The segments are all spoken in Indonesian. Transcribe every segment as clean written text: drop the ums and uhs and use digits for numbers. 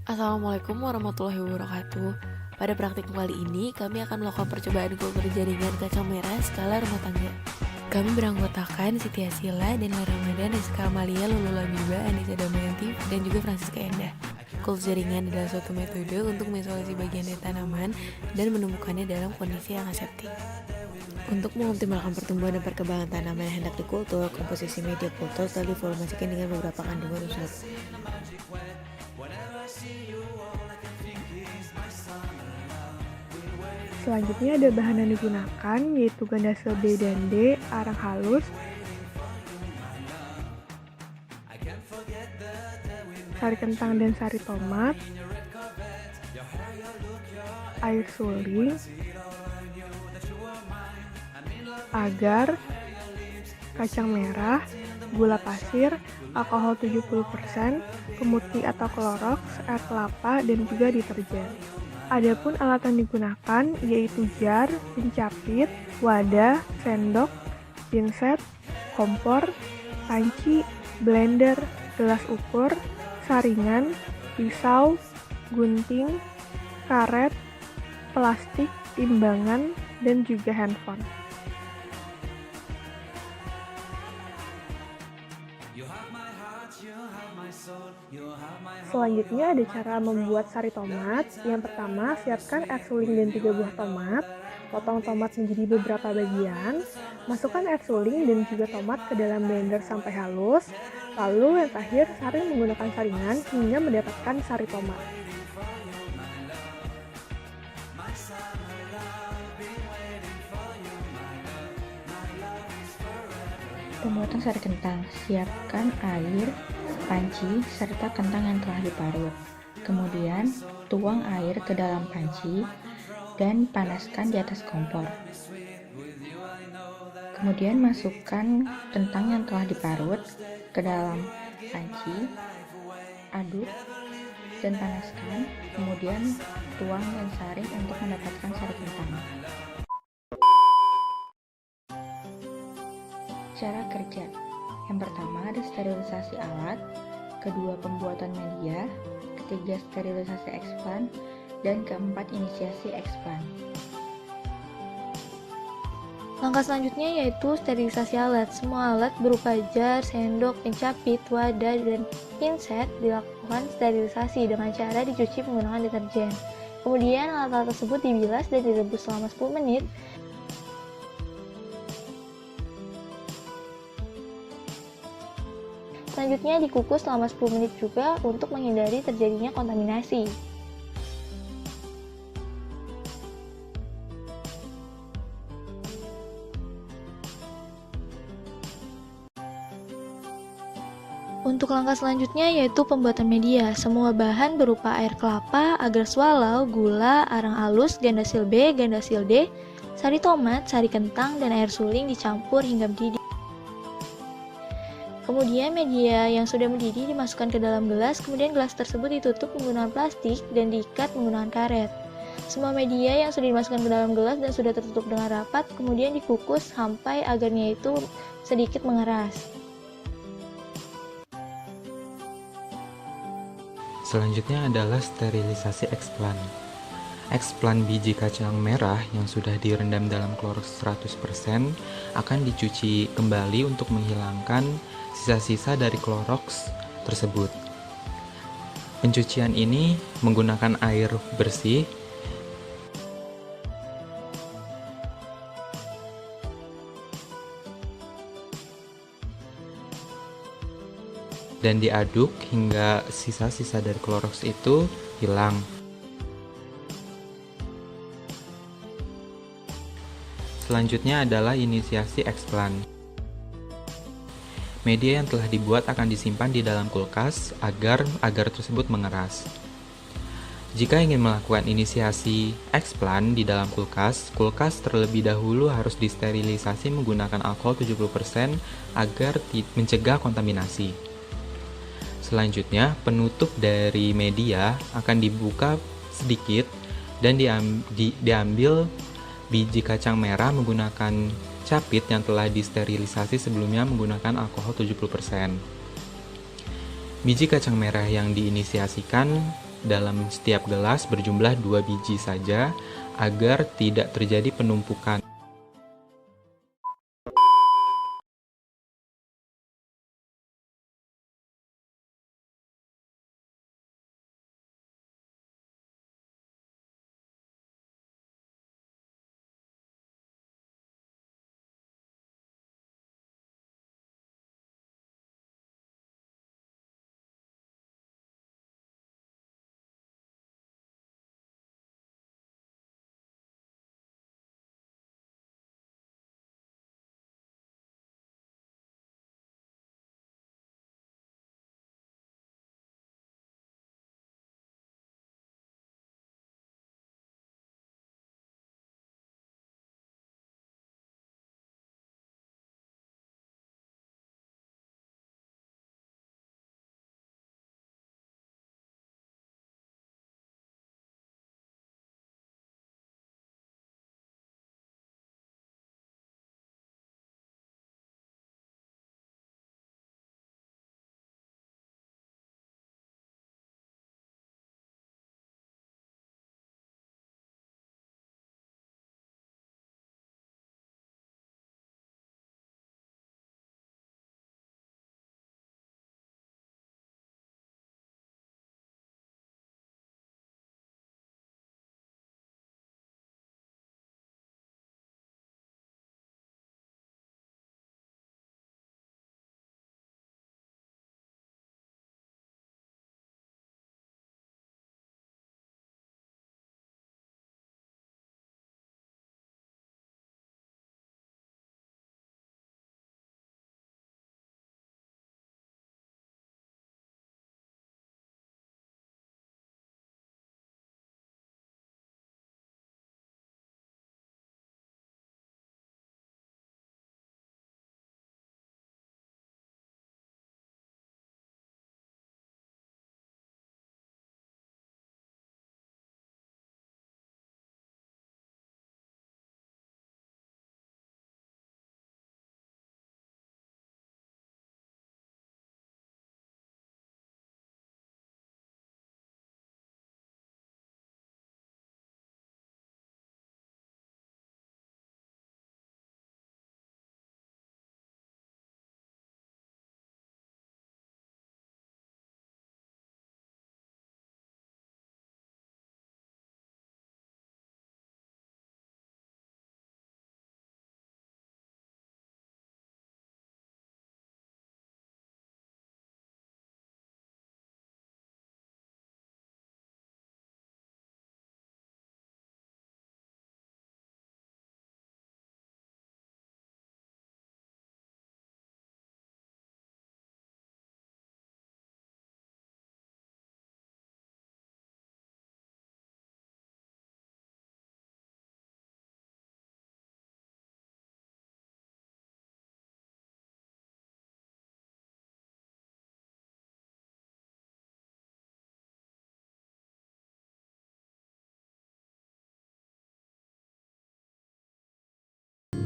Assalamualaikum warahmatullahi wabarakatuh. Pada praktik kali ini, kami akan melakukan percobaan kultur jaringan kacang merah skala rumah tangga. Kami beranggotakan Siti Asila, Daniel Ramadan, Rizka Amalia, Lulu Labiba, Anissa Damayanti, dan juga Francisca Endah. Kultur jaringan adalah suatu metode untuk mengisolasi bagian dari tanaman dan menumbuhkannya dalam kondisi yang aseptik. Untuk mengoptimalkan pertumbuhan dan perkembangan tanaman yang hendak dikultur, komposisi media kultur telah diformulasikan dengan beberapa kandungan unsur. Selanjutnya ada bahan yang digunakan, yaitu gandasil B dan D, arang halus, sari kentang dan sari tomat, air suling, agar, kacang merah, gula pasir, alkohol 70%, pemutih atau klorox, air kelapa, dan juga deterjen. Adapun alat yang digunakan yaitu jar, pencapit, wadah, sendok, pinset, kompor, panci, blender, gelas ukur, saringan, pisau, gunting, karet, plastik, timbangan, dan juga handphone. Selanjutnya ada cara membuat sari tomat. Yang pertama, siapkan air suling dan 3 buah tomat. Potong tomat menjadi beberapa bagian. Masukkan air suling dan juga tomat ke dalam blender sampai halus. Lalu yang terakhir, saring menggunakan saringan hingga mendapatkan sari tomat. Pembuatan sari kentang, siapkan air, panci, serta kentang yang telah diparut. Kemudian, tuang air ke dalam panci dan panaskan di atas kompor. Kemudian masukkan kentang yang telah diparut ke dalam panci, aduk dan panaskan. Kemudian tuang dan saring untuk mendapatkan sari kentang. Cara kerja. Yang pertama ada sterilisasi alat, kedua pembuatan media, ketiga sterilisasi eksplan, dan keempat inisiasi eksplan. Langkah selanjutnya yaitu sterilisasi alat. Semua alat berupa jar, sendok, pencapit, wadah, dan pinset dilakukan sterilisasi dengan cara dicuci menggunakan deterjen. Kemudian alat-alat tersebut dibilas dan direbus selama 10 menit. Selanjutnya dikukus selama 10 menit juga untuk menghindari terjadinya kontaminasi. Untuk langkah selanjutnya yaitu pembuatan media. Semua bahan berupa air kelapa, agar swallow, gula, arang halus, gandasil B, gandasil D, sari tomat, sari kentang, dan air suling dicampur hingga mendidih. Kemudian media yang sudah mendidih dimasukkan ke dalam gelas, kemudian gelas tersebut ditutup menggunakan plastik dan diikat menggunakan karet. Semua media yang sudah dimasukkan ke dalam gelas dan sudah tertutup dengan rapat, kemudian dikukus sampai agarnya itu sedikit mengeras. Selanjutnya adalah sterilisasi eksplan. Eksplan biji kacang merah yang sudah direndam dalam klorox 100% akan dicuci kembali untuk menghilangkan sisa-sisa dari klorox tersebut. Pencucian ini menggunakan air bersih dan diaduk hingga sisa-sisa dari klorox itu hilang. Selanjutnya adalah inisiasi eksplan. Media yang telah dibuat akan disimpan di dalam kulkas agar agar tersebut mengeras. Jika ingin melakukan inisiasi eksplan di dalam kulkas, kulkas terlebih dahulu harus disterilisasi menggunakan alkohol 70% agar mencegah kontaminasi. Selanjutnya, penutup dari media akan dibuka sedikit dan diambil biji kacang merah menggunakan capit yang telah disterilisasi sebelumnya menggunakan alkohol 70%. Biji kacang merah yang diinisiasikan dalam setiap gelas berjumlah 2 biji saja agar tidak terjadi penumpukan.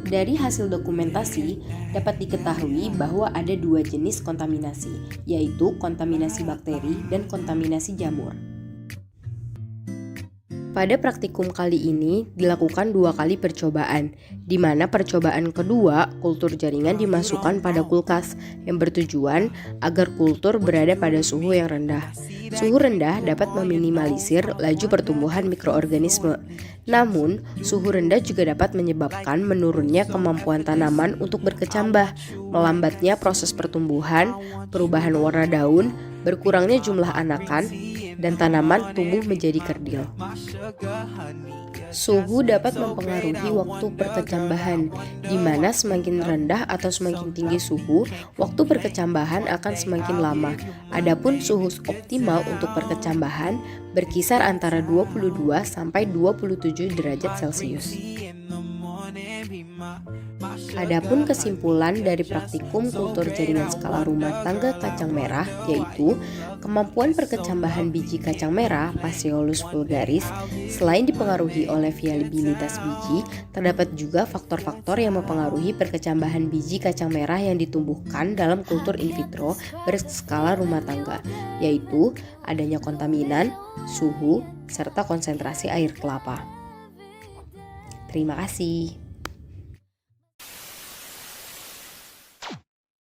Dari hasil dokumentasi, dapat diketahui bahwa ada 2 jenis kontaminasi, yaitu kontaminasi bakteri dan kontaminasi jamur. Pada praktikum kali ini dilakukan 2 kali percobaan, di mana percobaan kedua kultur jaringan dimasukkan pada kulkas yang bertujuan agar kultur berada pada suhu yang rendah. Suhu rendah dapat meminimalisir laju pertumbuhan mikroorganisme. Namun, suhu rendah juga dapat menyebabkan menurunnya kemampuan tanaman untuk berkecambah, melambatnya proses pertumbuhan, perubahan warna daun, berkurangnya jumlah anakan, dan tanaman tumbuh menjadi kerdil. Suhu dapat mempengaruhi waktu perkecambahan, di mana semakin rendah atau semakin tinggi suhu, waktu perkecambahan akan semakin lama. Adapun suhu optimal untuk perkecambahan berkisar antara 22 sampai 27 derajat Celcius. Adapun kesimpulan dari praktikum kultur jaringan skala rumah tangga kacang merah yaitu kemampuan perkecambahan biji kacang merah Phaseolus vulgaris selain dipengaruhi oleh viabilitas biji, terdapat juga faktor-faktor yang mempengaruhi perkecambahan biji kacang merah yang ditumbuhkan dalam kultur in vitro berskala rumah tangga, yaitu adanya kontaminan, suhu, serta konsentrasi air kelapa. Terima kasih.